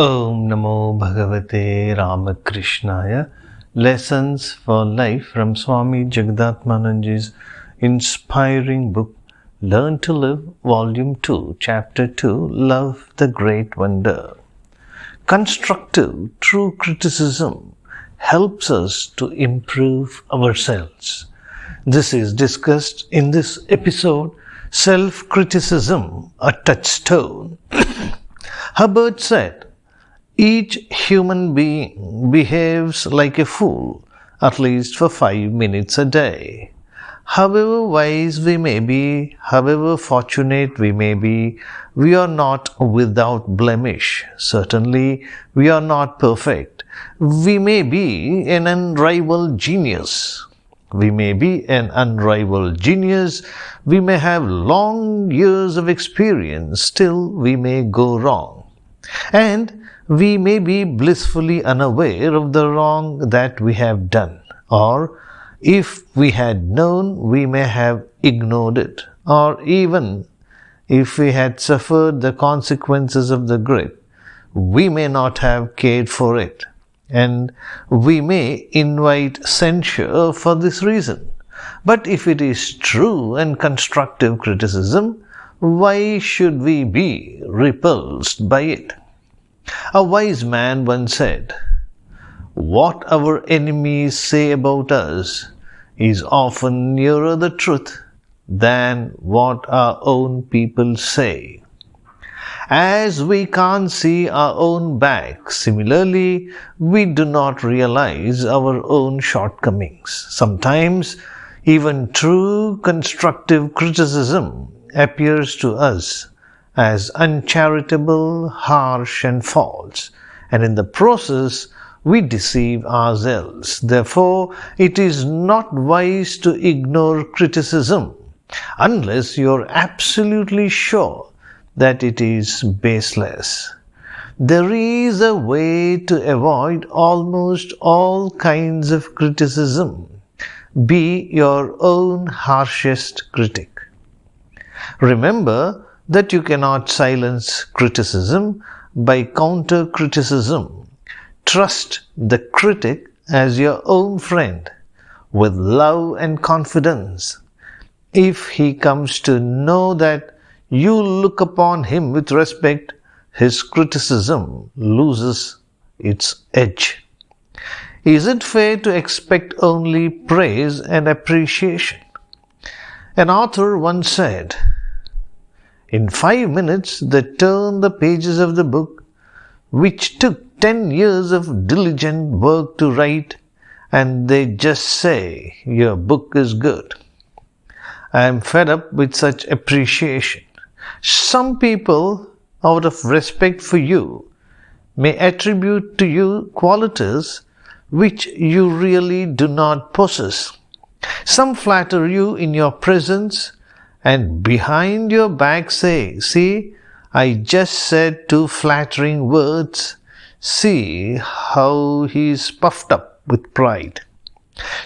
Om Namo Bhagavate Ramakrishnaya. Lessons for Life from Swami Jagadatmananji's inspiring book Learn to Live, Volume 2, Chapter 2, Love the Great Wonder. Constructive, true criticism helps us to improve ourselves. This is discussed in this episode, Self-Criticism, a Touchstone. Hubbard said, each human being behaves like a fool at least for 5 minutes a day. However wise we may be, however fortunate we may be, we are not without blemish. Certainly, we are not perfect. We may be an unrivaled genius. We may have long years of experience, still we may go wrong. And we may be blissfully unaware of the wrong that we have done. Or, if we had known, we may have ignored it. Or even, if we had suffered the consequences of the grip, we may not have cared for it. And we may invite censure for this reason. But if it is true and constructive criticism, why should we be repulsed by it? A wise man once said, "What our enemies say about us is often nearer the truth than what our own people say." As we can't see our own back, similarly, we do not realize our own shortcomings. Sometimes, even true constructive criticism appears to us as uncharitable, harsh, and false, and in the process, we deceive ourselves. Therefore, it is not wise to ignore criticism unless you are absolutely sure that it is baseless. There is a way to avoid almost all kinds of criticism. Be your own harshest critic. Remember that you cannot silence criticism by counter-criticism. Trust the critic as your own friend with love and confidence. If he comes to know that you look upon him with respect, his criticism loses its edge. Is it fair to expect only praise and appreciation? An author once said, "In 5 minutes they turn the pages of the book which took 10 years of diligent work to write, and they just say, 'Your book is good.' I am fed up with such appreciation. Some people, out of respect for you, may attribute to you qualities which you really do not possess. Some flatter you in your presence and behind your back say, 'See, I just said 2 flattering words. See how he is puffed up with pride.'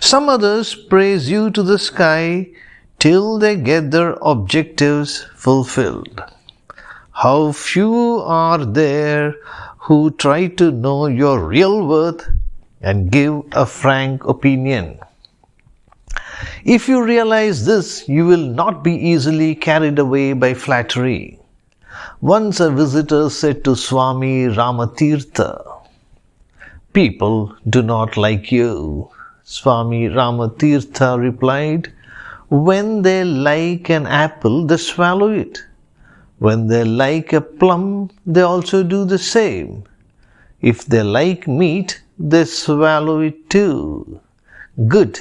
Some others praise you to the sky till they get their objectives fulfilled. How few are there who try to know your real worth and give a frank opinion. If you realize this, you will not be easily carried away by flattery." Once a visitor said to Swami Ramatirtha, "People do not like you." Swami Ramatirtha replied, "When they like an apple, they swallow it. When they like a plum, they also do the same. If they like meat, they swallow it too. Good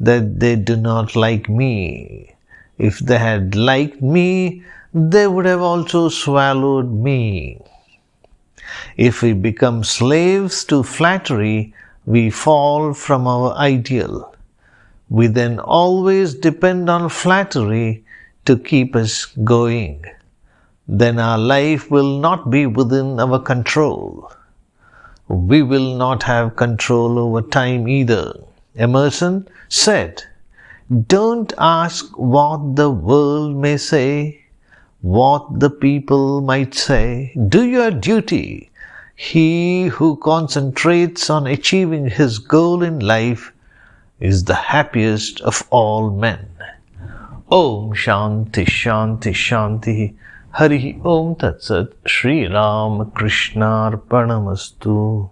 that they do not like me. If they had liked me, they would have also swallowed me." If we become slaves to flattery, we fall from our ideal. We then always depend on flattery to keep us going. Then our life will not be within our control. We will not have control over time either. Emerson said, "Don't ask what the world may say, what the people might say. Do your duty. He who concentrates on achieving his goal in life is the happiest of all men. Om Shanti Shanti Shanti. Hari Om Tat Sat. Shri Ramakrishna Arpanamastu.